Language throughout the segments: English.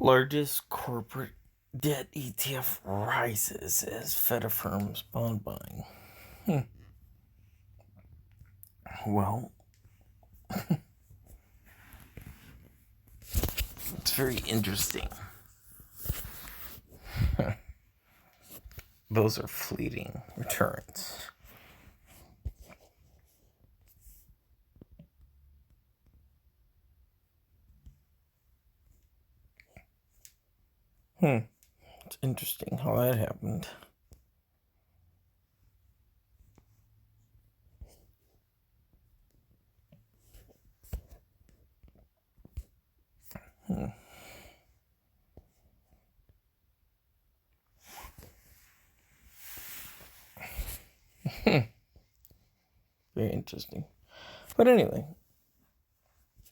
Largest corporate debt ETF rises as Fed affirms bond buying. Well, it's very interesting. Those are fleeting returns. It's interesting how that happened. Very interesting. But anyway,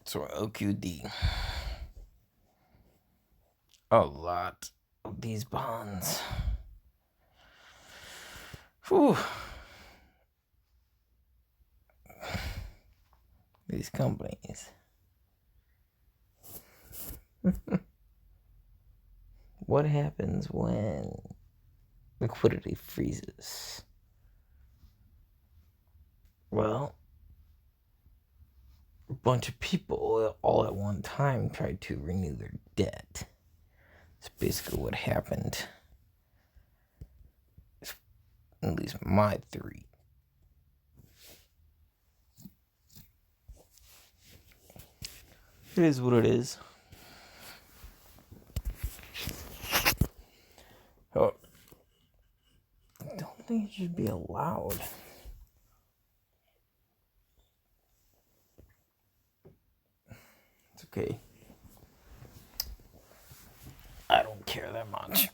so OQD. A lot of these bonds. Whew. These companies. What happens when liquidity freezes? Well, a bunch of people all at one time tried to renew their debt. That's basically what happened. At least my theory. It is what it is. Oh, I don't think it should be allowed. It's okay. I don't care that much.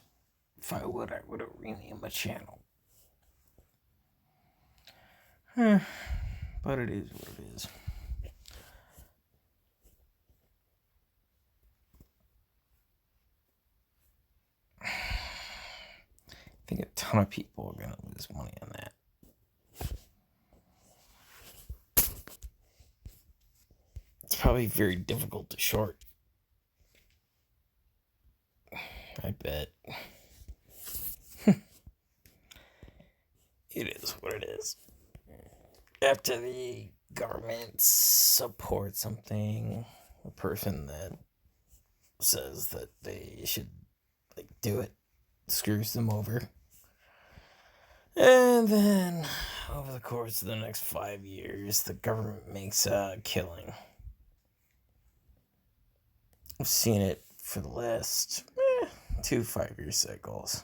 If I would have renamed my channel. But it is what it is. I think a ton of people are going to lose money on that. It's probably very difficult to short. I bet. It is what it is. After the government supports something, a person that says that they should do it screws them over. And then, over the course of the next 5 years, the government makes a killing. I've seen it for the last 2 5-year cycles.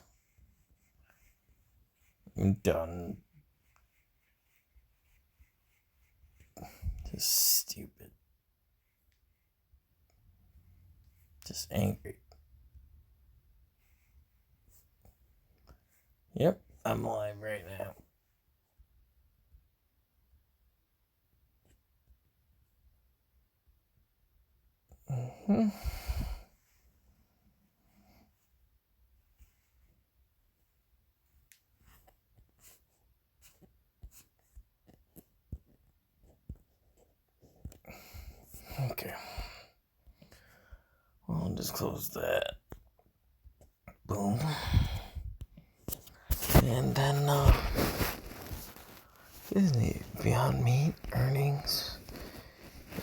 I'm done. Just stupid. Just angry. Yep, I'm live right now. Okay. Well, I'll just close that. Boom. And then, isn't it Beyond Meat earnings?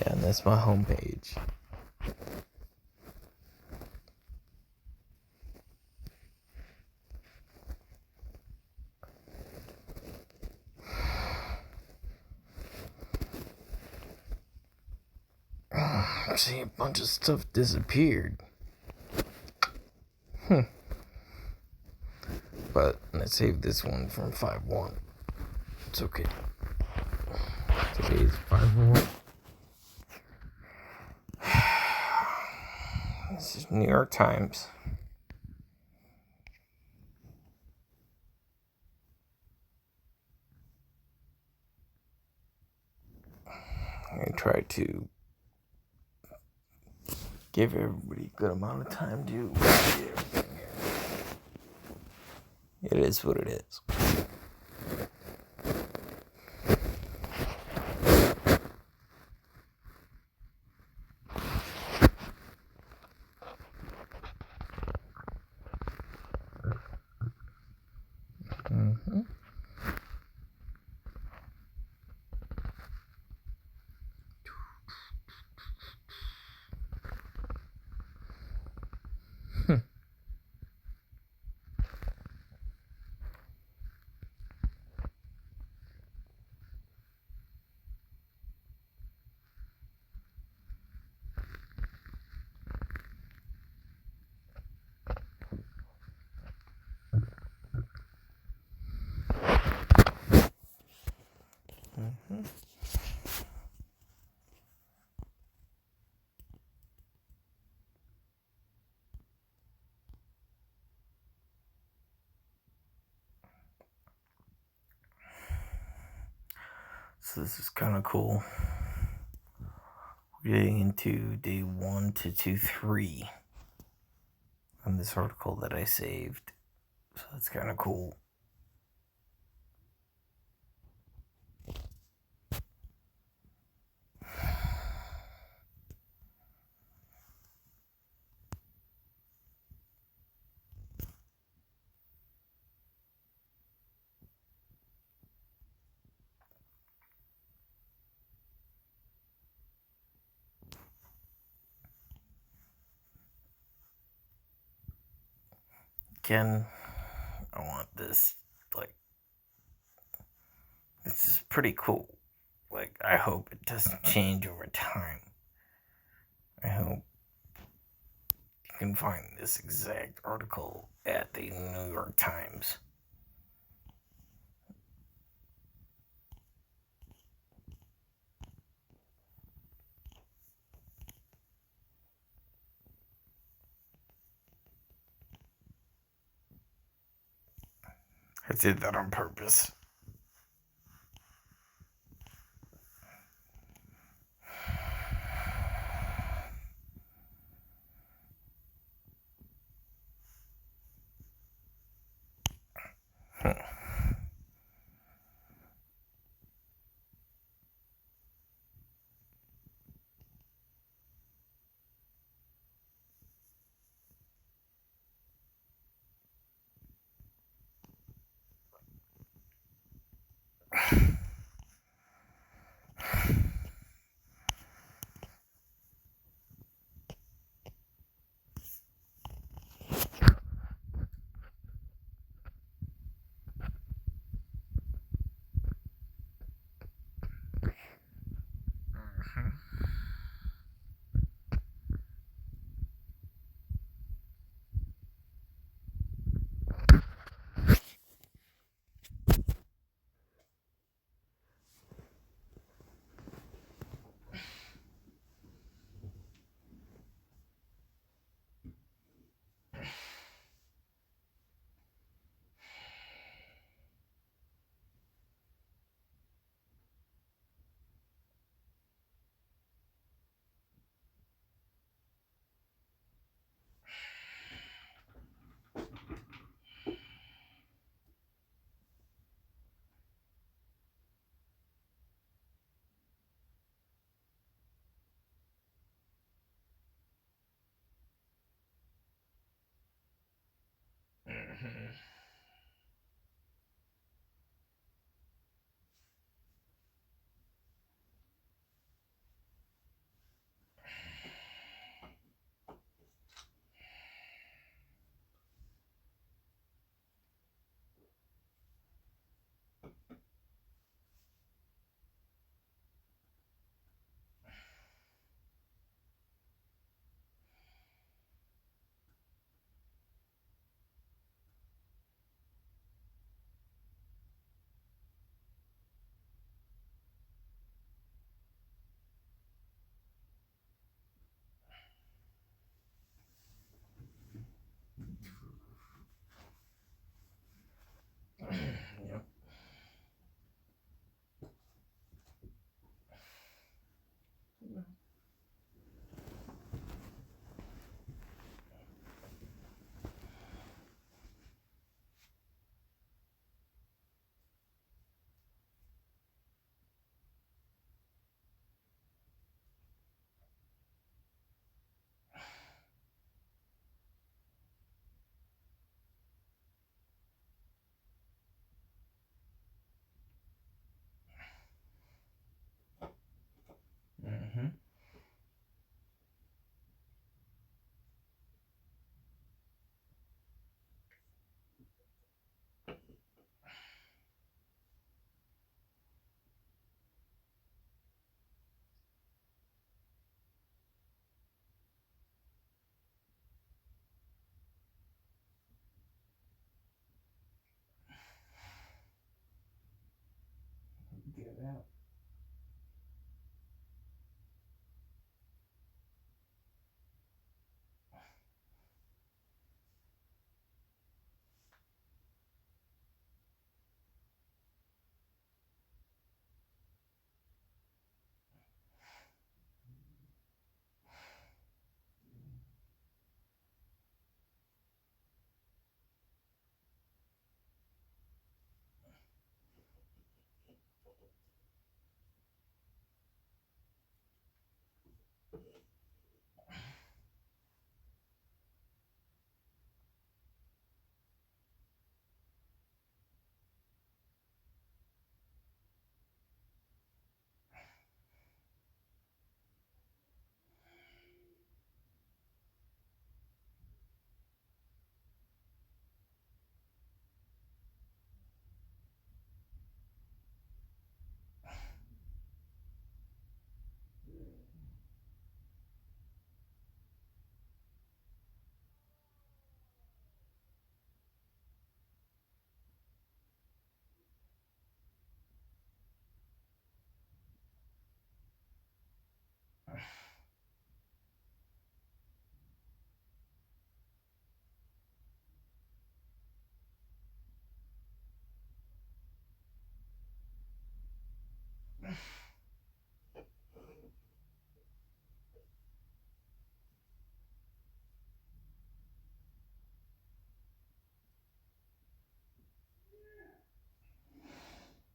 Yeah, and that's my homepage. See, a bunch of stuff disappeared. But I saved this one from 5-1. It's okay. Today's 5-1. This is New York Times. I try to give everybody a good amount of time to read everything here. It is what it is. So this is kind of cool. We're getting into day 1 to 2, 3 on this article that I saved. So that's kind of cool. Again, I want this, like, this is pretty cool. Like, I hope it doesn't change over time. I hope you can find this exact article at the New York Times. I did that on purpose.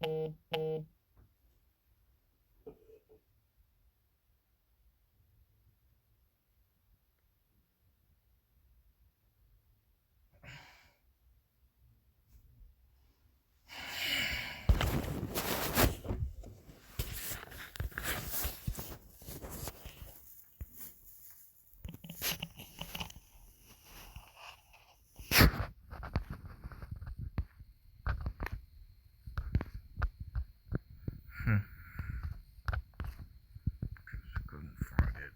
Couldn't find it.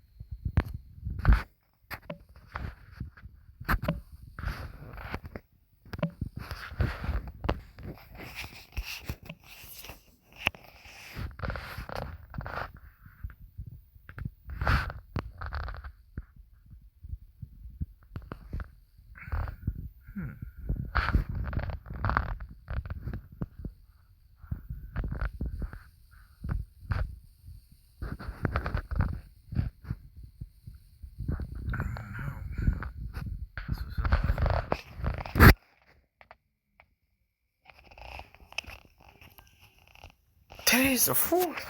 Today's the 4th.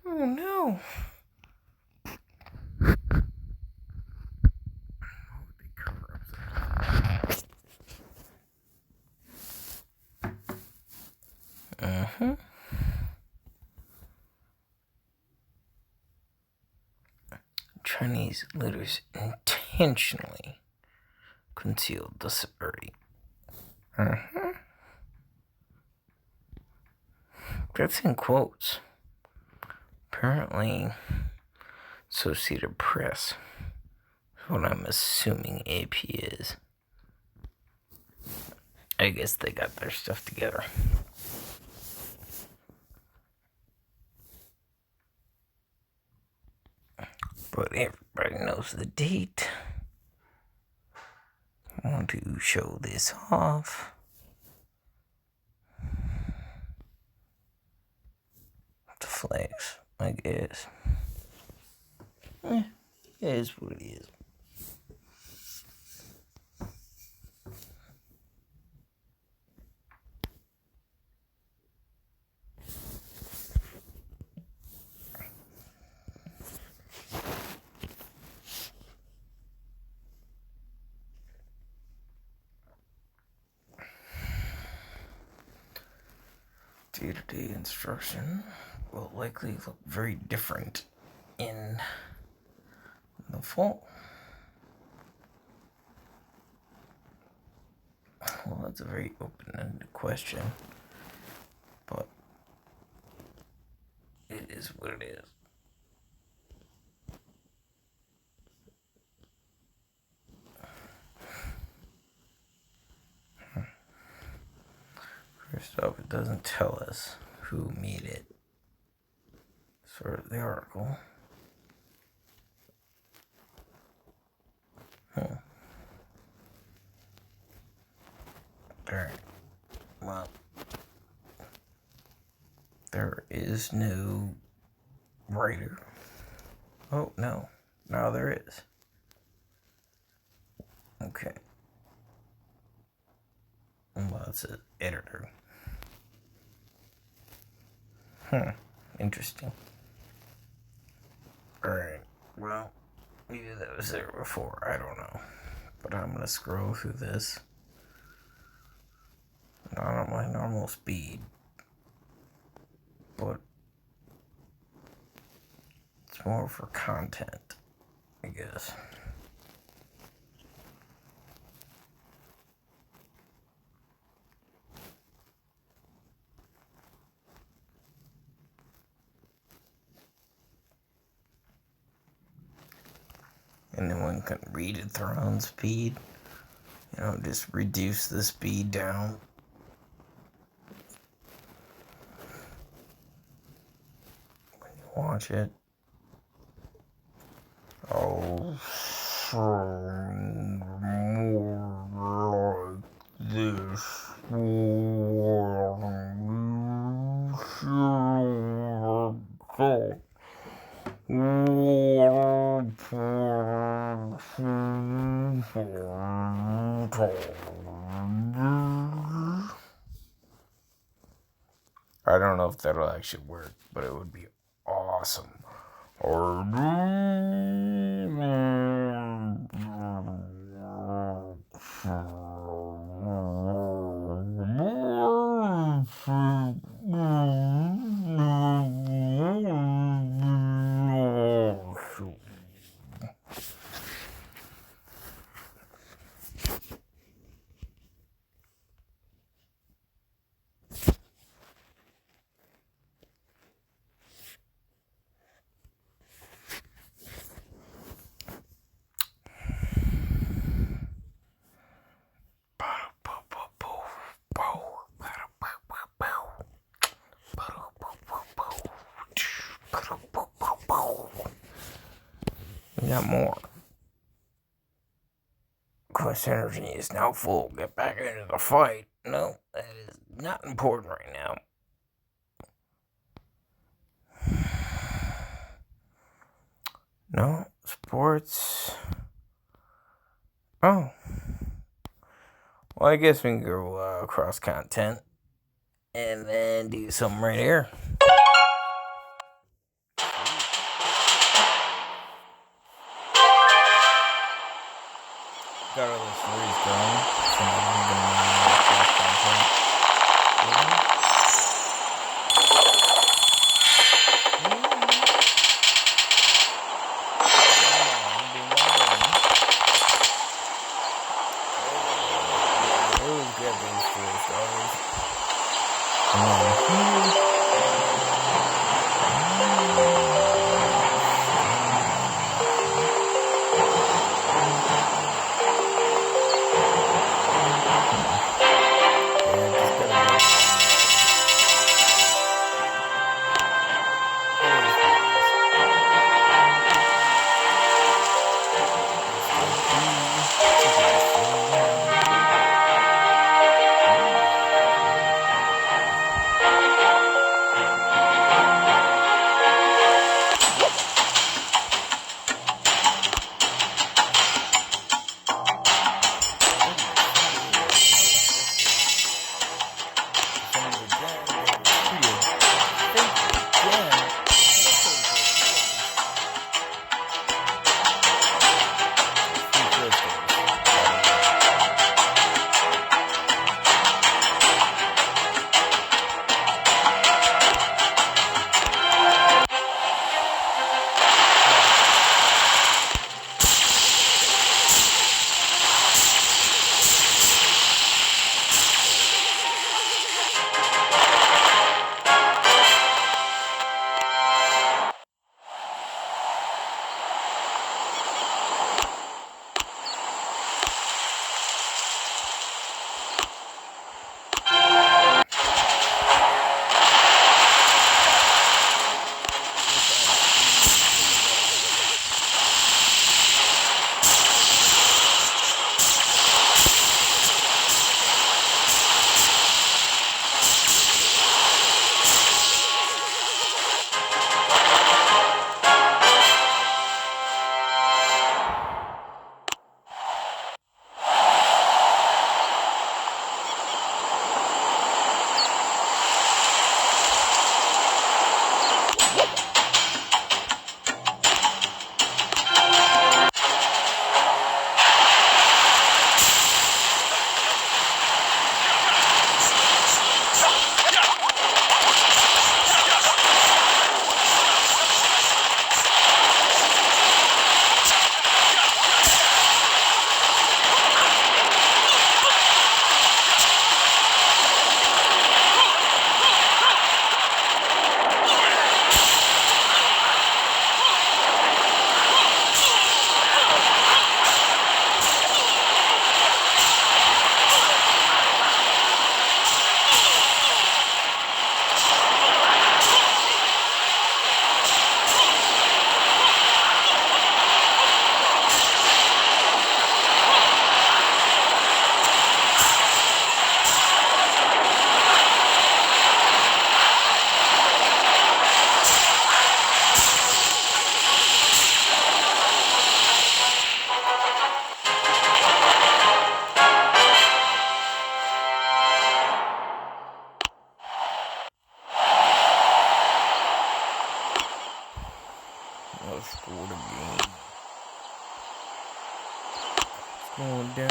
Oh no. Uh-huh. Chinese leaders intentionally concealed the severity. Uh-huh. That's in quotes. Apparently, Associated Press. What I'm assuming AP is. I guess they got their stuff together. But everybody knows the date. I want to show this off. The flags, I guess. It is what it is. Day-to-day instruction will likely look very different in the fall. Well, that's a very open-ended question, but it is what it is. First off, it doesn't tell us who made it. Sort of the article. Alright. Well, there is no writer. Oh, no. Now there is. Okay. Well, it's an editor. Interesting. Alright. Well, maybe that was there before. I don't know. But I'm going to scroll through this. Not at my normal speed. But it's more for content, I guess. Anyone can read at their own speed. Just reduce the speed down. When you watch it. Oh, something more like this. I don't know if that'll actually work, but it would be awesome. We got more. Quest energy is now full. Get back into the fight. No, that is not important right now. No, sports. Oh. Well, I guess we can go cross content and then do something right here. Got all the stories going. So now I'm gonna cross content. Let's score the game. It's going down.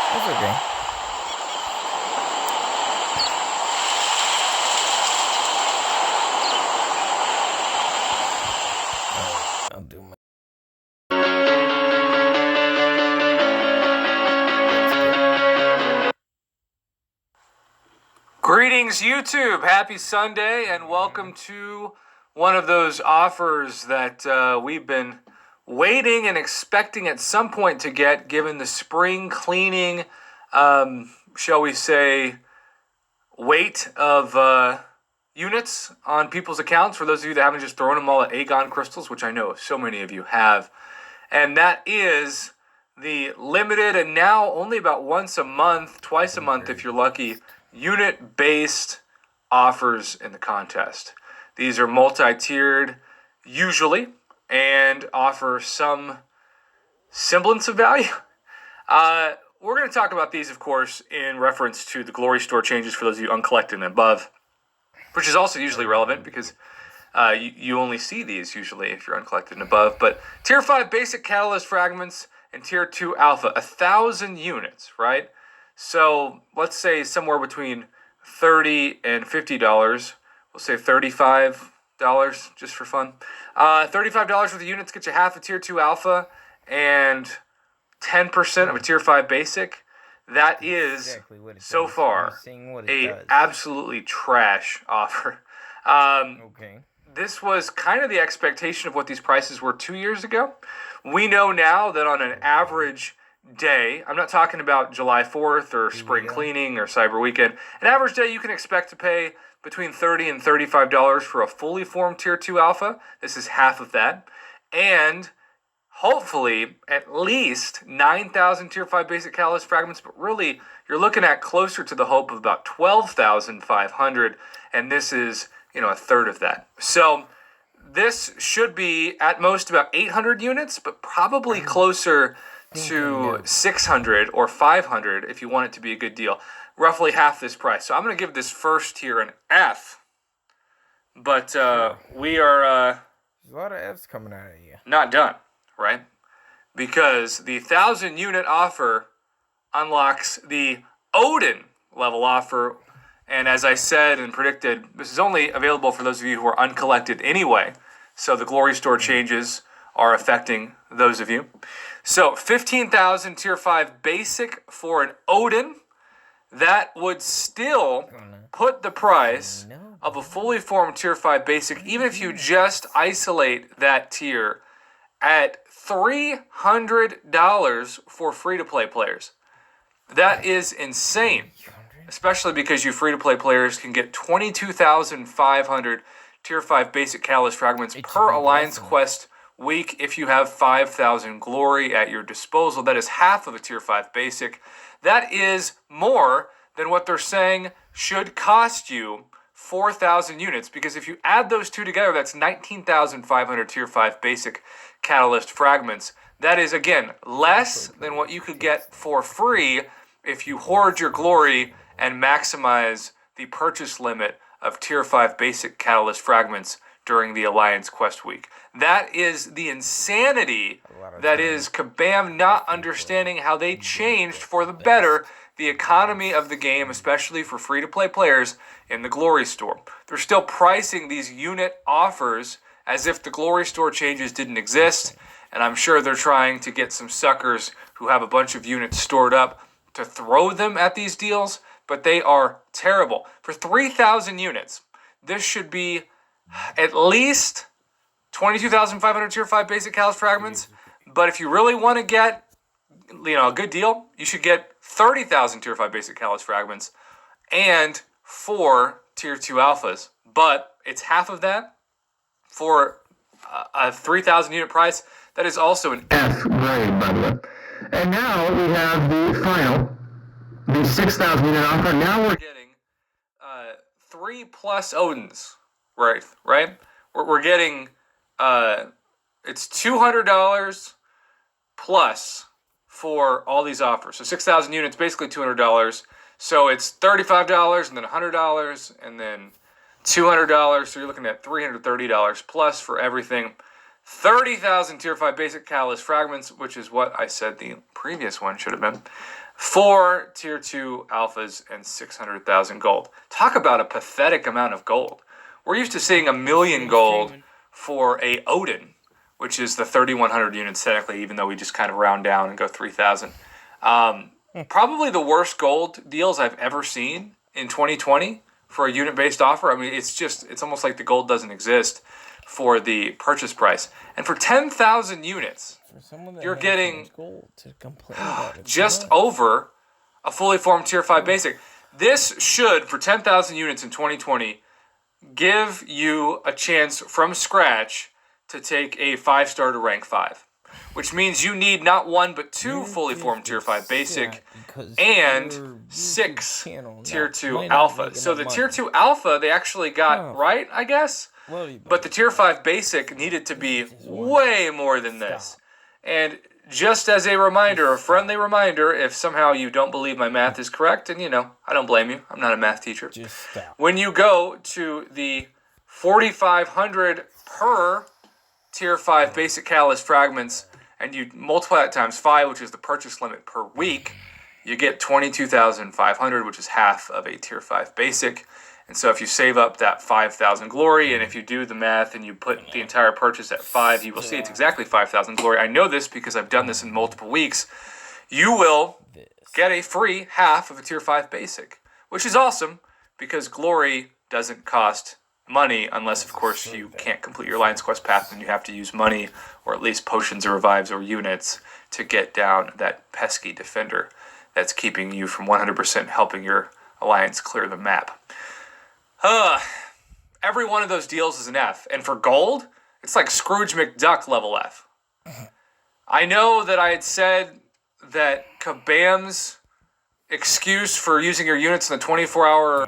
That's okay. I'll do my. Greetings, YouTube. Happy Sunday, and welcome to one of those offers that we've been waiting and expecting at some point to get, given the spring cleaning, shall we say, weight of units on people's accounts. For those of you that haven't just thrown them all at Aegon crystals, which I know so many of you have, and that is the limited and now only about once a month, twice a month if you're lucky, unit-based offers in the contest. These are multi-tiered, usually, and offer some semblance of value. We're going to talk about these, of course, in reference to the Glory Store changes for those of you uncollected and above, which is also usually relevant because you only see these usually if you're uncollected and above. But Tier 5 basic catalyst fragments and Tier 2 alpha, 1,000 units, right? So let's say somewhere between $30 and $50. We'll say $35 just for fun. $35 worth of units get you half a Tier 2 alpha and 10% of a Tier 5 basic. That is, exactly so far, absolutely trash offer. Okay. This was kind of the expectation of what these prices were 2 years ago. We know now that on an average day, I'm not talking about July 4th or spring cleaning or Cyber Weekend, an average day you can expect to pay between $30 and $35 for a fully formed Tier 2 alpha. This is half of that. And hopefully at least 9,000 Tier 5 basic catalyst fragments, but really you're looking at closer to the hope of about 12,500, and this is, a third of that. So this should be at most about 800 units, but probably closer to 600 or 500 if you want it to be a good deal. Roughly half this price. So I'm going to give this first tier an F. But we are a lot of F's coming out of you. Not done, right? Because the 1,000 unit offer unlocks the Odin level offer. And as I said and predicted, this is only available for those of you who are uncollected anyway. So the Glory Store changes are affecting those of you. So 15,000 Tier 5 basic for an Odin. That would still put the price of a fully formed Tier 5 basic, even if you just isolate that tier, at $300 for free-to-play players. That is insane, especially because you free-to-play players can get 22,500 Tier 5 basic catalyst fragments per Alliance Quest week if you have 5,000 glory at your disposal. That is half of a Tier 5 basic. That is more than what they're saying should cost you 4,000 units, because if you add those two together, that's 19,500 Tier 5 basic catalyst fragments. That is, again, less than what you could get for free if you hoard your glory and maximize the purchase limit of Tier 5 basic catalyst fragments during the Alliance Quest week. That is the insanity that is Kabam not understanding how they changed for the better the economy of the game, especially for free-to-play players in the Glory Store. They're still pricing these unit offers as if the Glory Store changes didn't exist, and I'm sure they're trying to get some suckers who have a bunch of units stored up to throw them at these deals, but they are terrible. For 3,000 units, this should be at least 22,500 Tier 5 basic catalyst fragments, but if you really want to get a good deal, you should get 30,000 Tier 5 basic catalyst fragments and 4 Tier 2 alphas. But it's half of that for a 3,000 unit price. That is also an F grade, by the way. And now we have the final, the 6,000 unit offer. Now we're getting 3 plus Odins, right? We're getting it's $200 plus for all these offers. So 6,000 units, basically $200. So it's $35 and then $100 and then $200. So you're looking at $330 plus for everything. 30,000 Tier 5 basic catalyst fragments, which is what I said the previous one should have been. 4 Tier 2 alphas and 600,000 gold. Talk about a pathetic amount of gold. We're used to seeing 1,000,000 gold for a Odin, which is the 3,100 units technically, even though we just kind of round down and go 3,000. Probably the worst gold deals I've ever seen in 2020 for a unit-based offer. I mean, it's almost like the gold doesn't exist for the purchase price. And for 10,000 units, you're getting gold to complain about just over a fully formed Tier 5 basic. This should, for 10,000 units in 2020, give you a chance from scratch to take a 5-star to rank 5. Which means you need not 1 but 2 fully formed Tier 5 basic and 6 Tier 2 alpha. So the Tier 2 alpha they actually got right, I guess. But the Tier 5 basic needed to be way more than this. And just as a reminder, a friendly reminder, if somehow you don't believe my math is correct, and I don't blame you. I'm not a math teacher. When you go to the 4,500 per Tier 5 basic catalyst fragments, and you multiply that times 5, which is the purchase limit per week, you get 22,500, which is half of a Tier 5 basic. And so if you save up that 5,000 glory, and if you do the math and you put the entire purchase at 5, you will see it's exactly 5,000 glory. I know this because I've done this in multiple weeks. You will get a free half of a Tier 5 basic, which is awesome because glory doesn't cost money unless, of course, you can't complete your Alliance Quest path and you have to use money or at least potions or revives or units to get down that pesky defender that's keeping you from 100% helping your Alliance clear the map. Every one of those deals is an F. And for gold, it's like Scrooge McDuck level F. I know that I had said that Kabam's excuse for using your units in the 24-hour...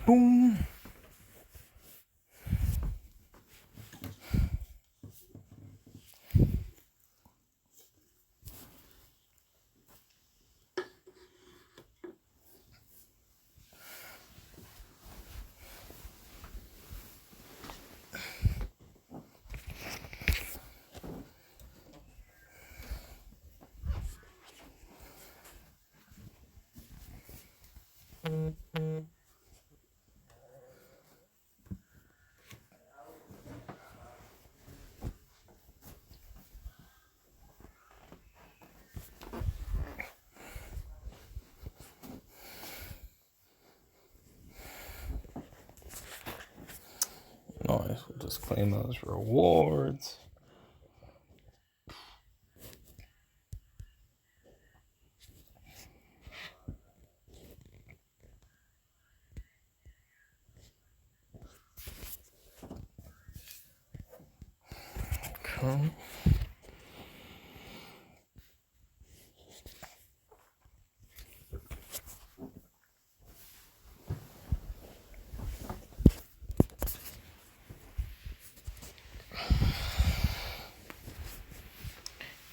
Boom. might as well just claim those rewards. Okay.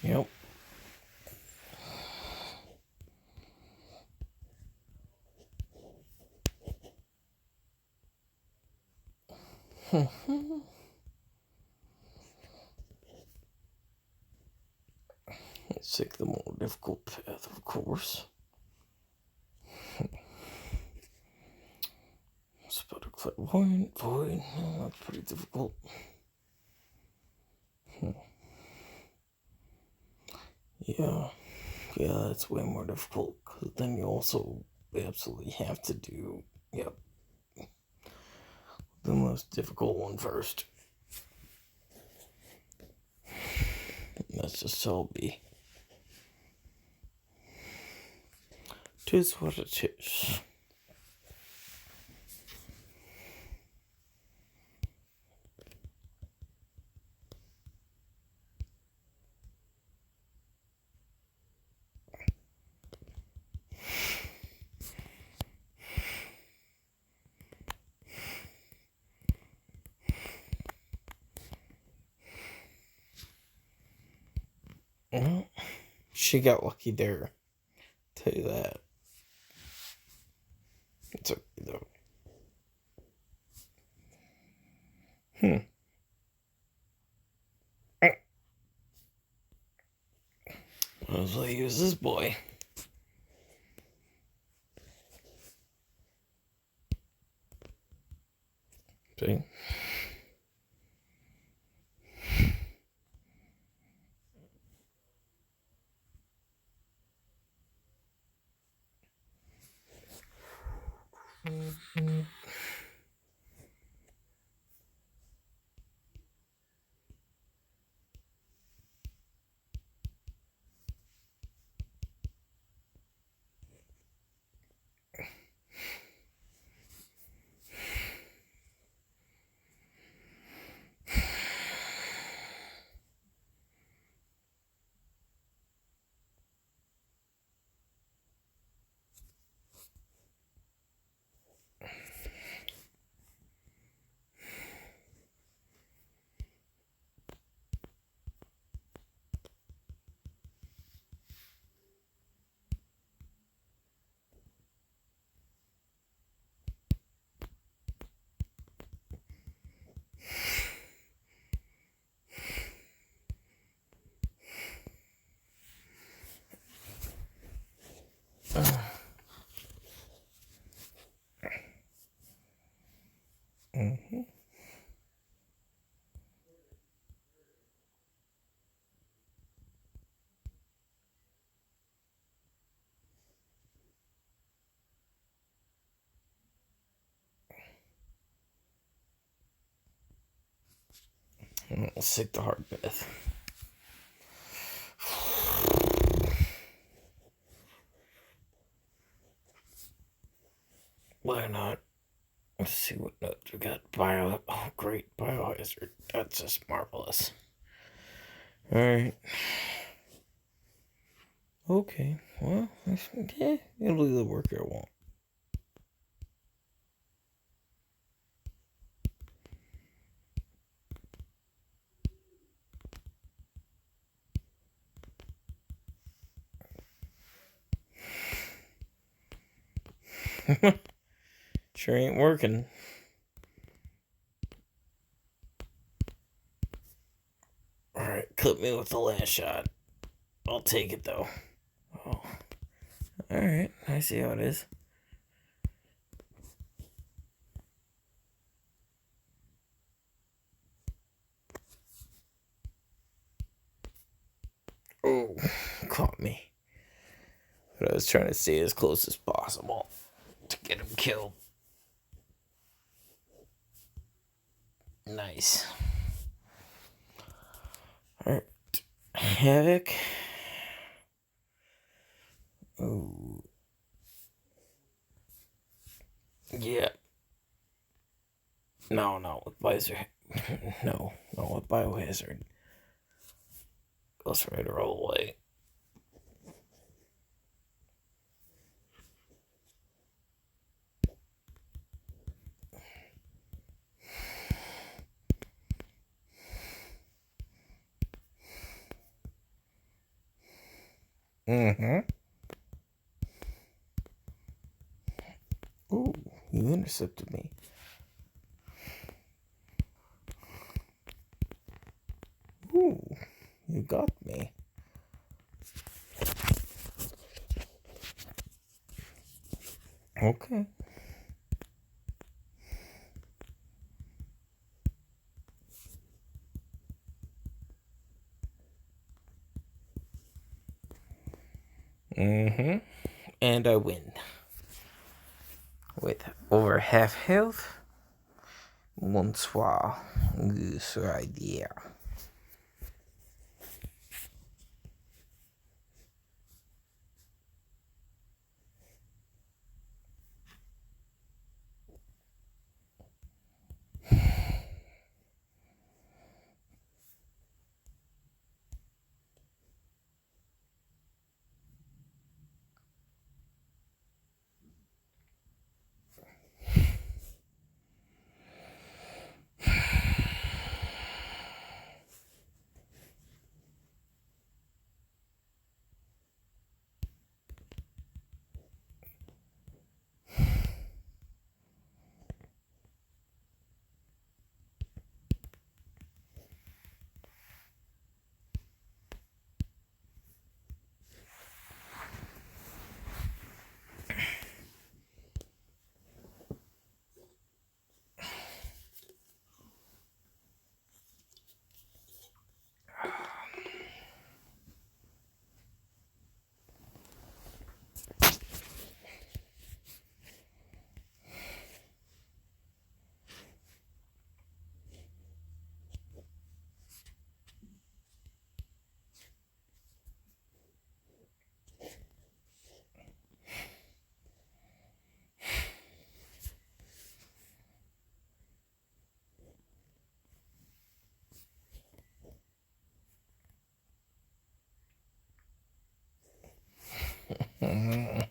Yep. Let's take the more difficult path, of course. Spell clairvoyant, void. That's pretty difficult. Yeah, that's way more difficult. Cause then you also absolutely have to do, yep, the most difficult one first. That's just how it'll be. 'Tis what it is. Well, she got lucky there. Tell you that. It's okay though. Might as well use this boy. See? Mm-hmm. Let's take the hard path. Why not? Let's see what notes we got. Bio. Oh, great. Biohazard. That's just marvelous. Alright. Okay. Well, yeah, it'll do the work I want. Sure ain't working. Alright, clip me with the last shot. I'll take it though. Oh. Alright, I see how it is. Oh, caught me. But I was trying to stay as close as possible to get him killed. Nice. Alright. Havoc. Ooh. Yeah. No, with Biohazard. no, with Biohazard. Ghost Rider all the way. Mm-hmm. Ooh, you intercepted me. Ooh, you got me. Okay. Mm-hmm. And I win. With over half health. Bonsoir. Good idea. Mm-hmm.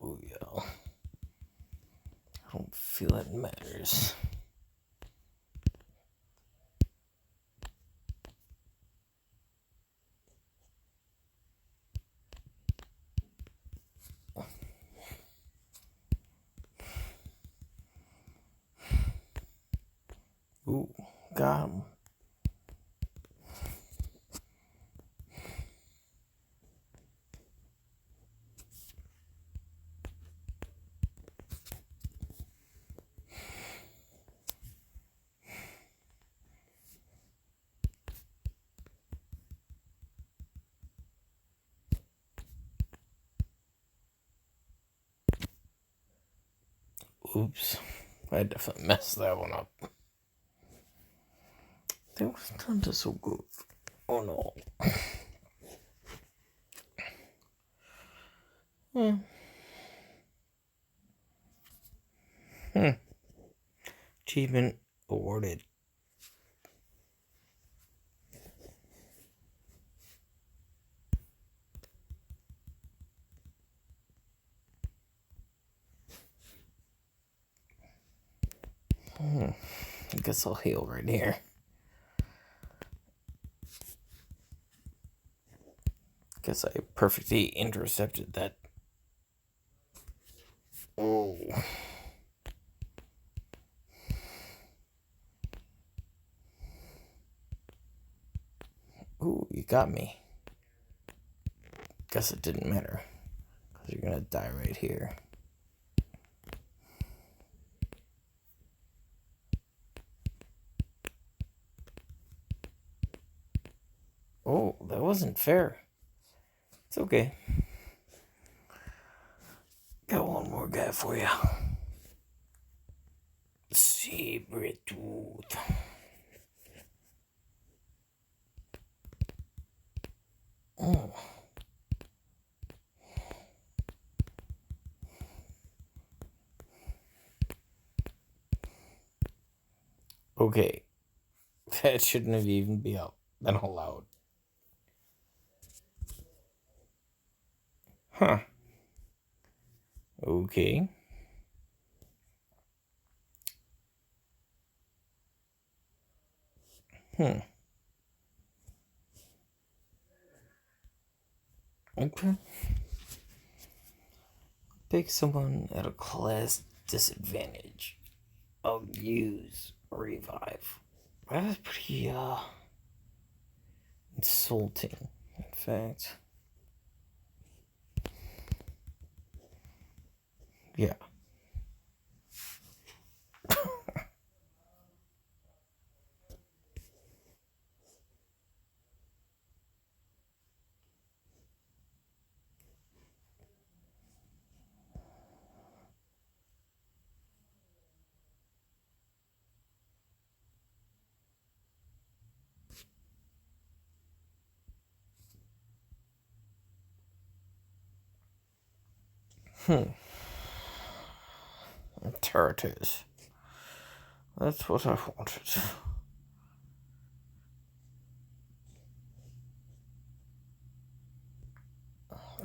Ooh, yeah. I don't feel it matters. Ooh, got him. Oops. I definitely messed that one up. They was done so good. Oh no. Hmm. Achievement awarded. I guess I'll heal right here. Guess I perfectly intercepted that. Oh. Ooh, you got me. Guess it didn't matter. Because you're gonna die right here. Oh, that wasn't fair. It's okay. Got one more guy for you. Saber-tooth. Oh. Okay. That shouldn't have even been allowed. Huh. Okay. Okay. Pick someone at a class disadvantage. I'll use revive. That's pretty insulting, in fact. Yeah. Terriers. That's what I wanted.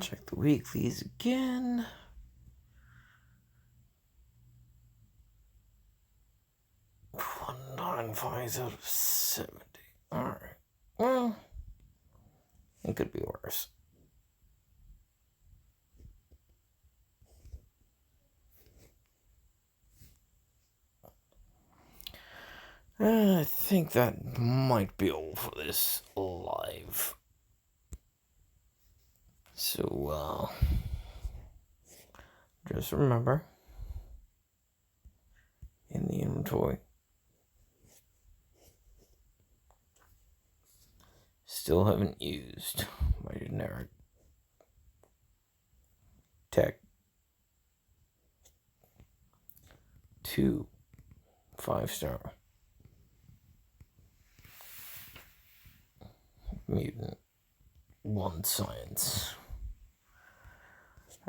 Check the weeklies again. 195 out of 70. Alright. Well, it could be worse. I think that might be all for this live. So, just remember, in the inventory, still haven't used my generic tech 2 5-star mutant 1 science.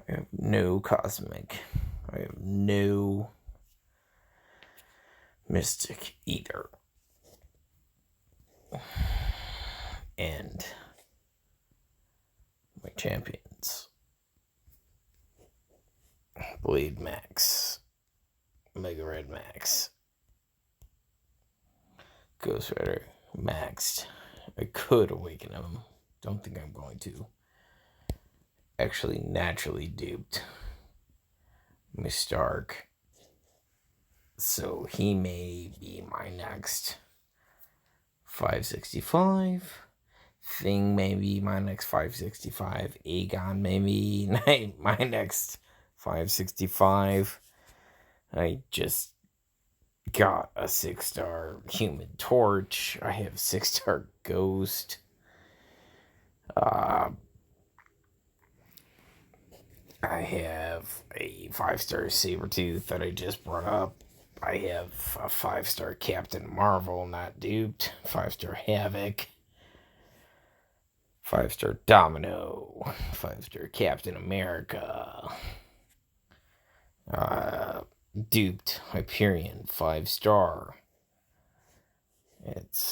I have no cosmic. I have no mystic either. And my champions: Blade Max, Mega Red Max, Ghost Rider maxed. I could awaken him. Don't think I'm going to. Actually, naturally duped Miss Stark. So he may be my next 565. Thing may be my next 565. Aegon may be my next 565. I just got a 6-star Human Torch. I have 6-star Ghost. I have a 5-star Sabretooth that I just brought up. I have a 5-star Captain Marvel, not duped. 5-star Havoc. 5-star Domino, 5-star Captain America, Duped Hyperion, 5-star. It's